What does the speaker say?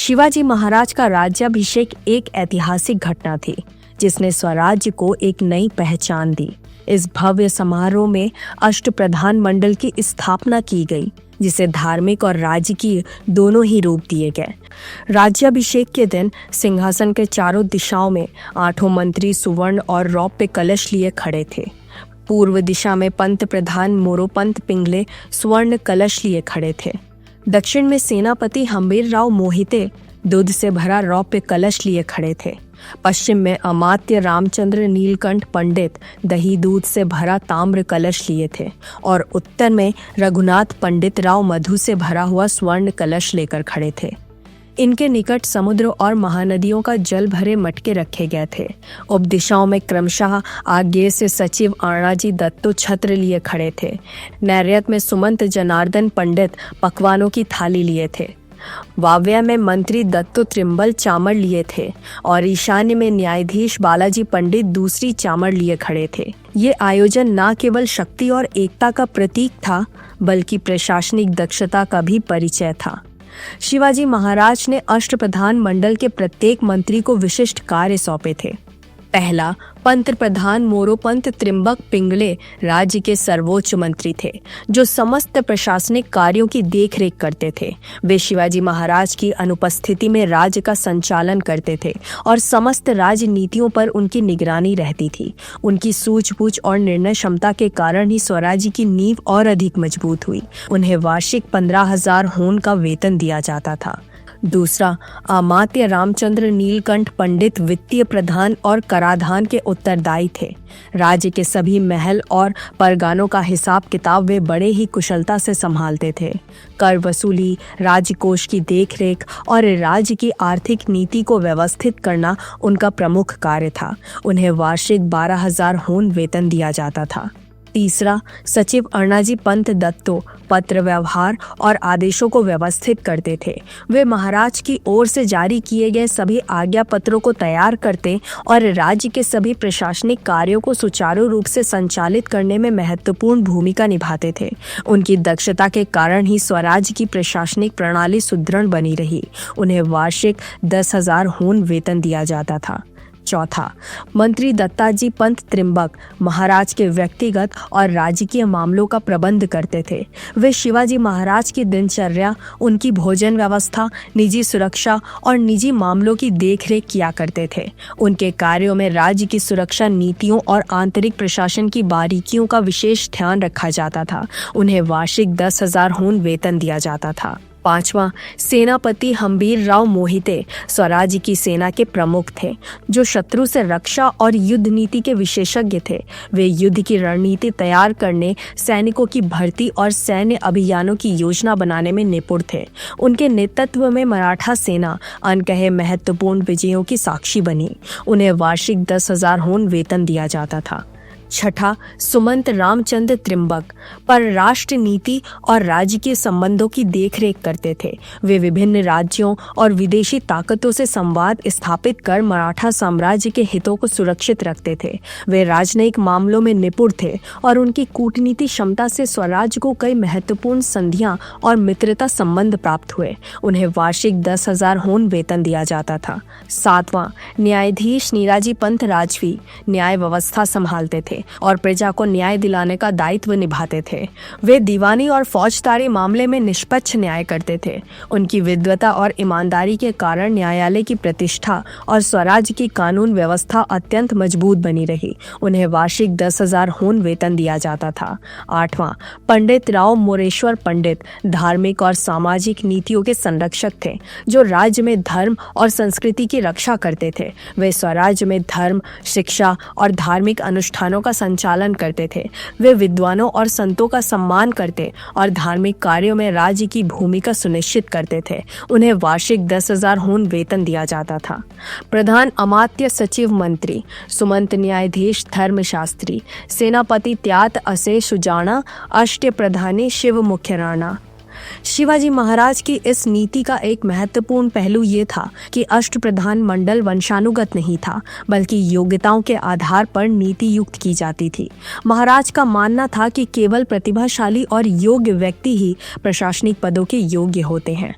शिवाजी महाराज का राज्याभिषेक एक ऐतिहासिक घटना थी जिसने स्वराज्य को एक नई पहचान दी। इस भव्य समारोह में अष्टप्रधान मंडल की स्थापना की गई, जिसे धार्मिक और राजकीय दोनों ही रूप दिए गए। राज्याभिषेक के दिन सिंहासन के चारों दिशाओं में 8 मंत्री सुवर्ण और रौप्य कलश लिए खड़े थे। पूर्व दिशा में पंत प्रधान मोरोपंत पिंगले स्वर्ण कलश लिए खड़े थे। दक्षिण में सेनापति हंबीरराव मोहिते दूध से भरा रौप्य कलश लिए खड़े थे। पश्चिम में अमात्य रामचंद्र नीलकंठ पंडित दही दूध से भरा ताम्र कलश लिए थे और उत्तर में रघुनाथ पंडित राव मधु से भरा हुआ स्वर्ण कलश लेकर खड़े थे। इनके निकट समुद्र और महानदियों का जल भरे मटके रखे गए थे। उपदिशाओं में क्रमशः आगे से सचिव अण्णाजी दत्तो छत्र लिए खड़े थे। नैऋत्य में सुमंत जनार्दन पंडित पकवानों की थाली लिए थे। वाव्या में मंत्री दत्तो त्रिम्बल चामर लिए थे और ईशान्य में न्यायाधीश बालाजी पंडित दूसरी चामर लिए खड़े थे। ये आयोजन न केवल शक्ति और एकता का प्रतीक था, बल्कि प्रशासनिक दक्षता का भी परिचय था। शिवाजी महाराज ने अष्टप्रधान मंडल के प्रत्येक मंत्री को विशिष्ट कार्य सौंपे थे। पहला, पंत प्रधान मोरोपंत त्रिम्बक पिंगले राज्य के सर्वोच्च मंत्री थे, जो समस्त प्रशासनिक कार्यों की देखरेख करते थे। वे शिवाजी महाराज की अनुपस्थिति में राज्य का संचालन करते थे और समस्त राजनीतियों पर उनकी निगरानी रहती थी। उनकी सूझबूझ और निर्णय क्षमता के कारण ही स्वराज्य की नींव और अधिक मजबूत हुई। उन्हें वार्षिक 15,000 होन का वेतन दिया जाता था। दूसरा, अमात्य रामचंद्र नीलकंठ पंडित वित्तीय प्रधान और कराधान के उत्तरदायी थे। राज्य के सभी महल और परगानों का हिसाब किताब वे बड़े ही कुशलता से संभालते थे। कर वसूली, राजकोष की देखरेख और राज्य की आर्थिक नीति को व्यवस्थित करना उनका प्रमुख कार्य था। उन्हें वार्षिक 12,000 होन वेतन दिया जाता था। तीसरा, सचिव अण्णाजी पंत दत्तो पत्र व्यवहार और आदेशों को व्यवस्थित करते थे। वे महाराज की ओर से जारी किए गए सभी आज्ञा पत्रों को तैयार करते और राज्य के सभी प्रशासनिक कार्यों को सुचारू रूप से संचालित करने में महत्वपूर्ण भूमिका निभाते थे। उनकी दक्षता के कारण ही स्वराज्य की प्रशासनिक प्रणाली सुदृढ़ बनी रही। उन्हें वार्षिक 10,000 होन वेतन दिया जाता था। चौथा, मंत्री दत्ताजी पंत त्रिम्बक महाराज के व्यक्तिगत और राजकीय मामलों का प्रबंध करते थे। वे शिवाजी महाराज की दिनचर्या, उनकी भोजन व्यवस्था, निजी सुरक्षा और निजी मामलों की देखरेख किया करते थे। उनके कार्यों में राज्य की सुरक्षा नीतियों और आंतरिक प्रशासन की बारीकियों का विशेष ध्यान रखा जाता था। उन्हें वार्षिक 10,000 होन वेतन दिया जाता था। पांचवा, सेनापति हंबीरराव मोहिते स्वराज्य की सेना के प्रमुख थे, जो शत्रु से रक्षा और युद्ध नीति के विशेषज्ञ थे। वे युद्ध की रणनीति तैयार करने, सैनिकों की भर्ती और सैन्य अभियानों की योजना बनाने में निपुण थे। उनके नेतृत्व में मराठा सेना अनकहे महत्वपूर्ण विजयों की साक्षी बनी। उन्हें वार्षिक 10,000 होन वेतन दिया जाता था। छठा, सुमंत रामचंद्र त्रिम्बक परराष्ट्र नीति और राजकीय संबंधों की देखरेख करते थे। वे विभिन्न राज्यों और विदेशी ताकतों से संवाद स्थापित कर मराठा साम्राज्य के हितों को सुरक्षित रखते थे। वे राजनयिक मामलों में निपुण थे और उनकी कूटनीति क्षमता से स्वराज्य को कई महत्वपूर्ण संधियां और मित्रता संबंध प्राप्त हुए। उन्हें वार्षिक 10,000 होन वेतन दिया जाता था। सातवां, न्यायाधीश नीराजी पंत राजवी न्याय व्यवस्था संभालते थे और प्रजा को न्याय दिलाने का दायित्व निभाते थे। वे दीवानी और फौजदारी मामले में निष्पक्ष न्याय करते थे। उनकी विद्वता और ईमानदारी के कारण न्यायालय की प्रतिष्ठा और स्वराज्य की कानून व्यवस्था अत्यंत मजबूत बनी रही। उन्हें वार्षिक 10,000 होन वेतन दिया जाता था। आठवां, पंडित राव मोरेश्वर पंडित धार्मिक और सामाजिक नीतियों के संरक्षक थे, जो राज्य में धर्म और संस्कृति की रक्षा करते थे। वे स्वराज्य में धर्म, शिक्षा और धार्मिक अनुष्ठानों का संचालन करते थे। वे विद्वानों और संतों का सम्मान करते और धार्मिक कार्यों में राज्य की भूमिका सुनिश्चित करते थे। उन्हें वार्षिक 10,000 होन वेतन दिया जाता था। प्रधान अमात्य सचिव मंत्री सुमंत न्यायाधीश धर्मशास्त्री सेनापति त्यात असे सुजाना अष्ट प्रधानी शिव मुख्य राणा। शिवाजी महाराज की इस नीति का एक महत्वपूर्ण पहलू ये था कि अष्टप्रधान मंडल वंशानुगत नहीं था, बल्कि योग्यताओं के आधार पर नीति युक्त की जाती थी। महाराज का मानना था कि केवल प्रतिभाशाली और योग्य व्यक्ति ही प्रशासनिक पदों के योग्य होते हैं।